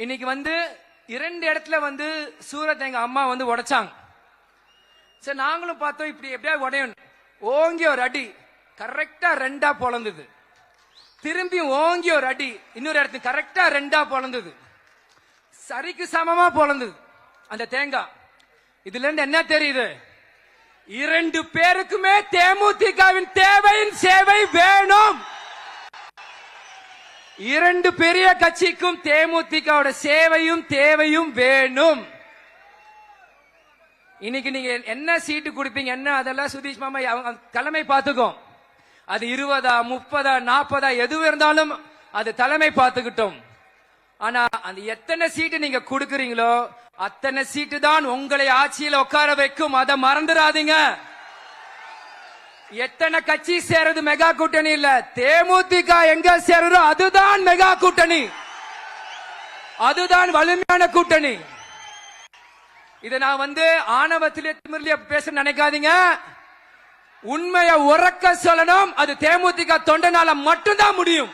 இன்னைக்கு 2 இடத்துல சூரத் எங்க அம்மா உடைச்சாங்க. சரி, நாங்களும் பார்த்தோம் இப்படி எப்படியா உடையணும். ஓங்கி ஒரு அடி கரெக்டா 2ஆ பொளந்தது. திரும்பி ஓங்கி ஒரு அடி இன்னொரு இடத்துக்கு கரெக்டா 2ஆ பொளந்தது. சரிக்கு சமமா பொளந்தது அந்த தேங்காய். இதுல இருந்து என்ன தெரியுது? 2 பேருக்குமே தேமுதிகவின் தேவையின் சேவை வேணும். 2 பெரிய கட்சிக்கும் தேமுதிகவோட சேவையும் தேவையும் வேணும். இன்னைக்கு நீங்க என்ன சீட்டு கொடுப்பீங்க என்ன அதெல்லாம் சுதீஷ் மாமா தலைமை பார்த்துக்கும். அது 20, 30, 40 எது இருந்தாலும் அது தலைமை பார்த்துக்கிட்டோம். ஆனா அந்த எத்தனை சீட்டு நீங்க கொடுக்கறீங்களோ அத்தனை சீட்டு தான் உங்களை ஆட்சியில் உட்கார வைக்கும். அதை மறந்துடாதீங்க. எத்தனை கட்சி சேருது மெகா கூட்டணி இல்ல. தேமுதிக எங்க சேருதோ அதுதான் மெகா கூட்டணி, அதுதான் வலிமையான கூட்டணி. இதை நான் ஆணவத்திலே திமிர்லயே பேச நினைக்காதீங்க. உண்மையை உறக்க சொல்லணும். அது தேமுதிக தொண்டனால மட்டும்தான் முடியும்.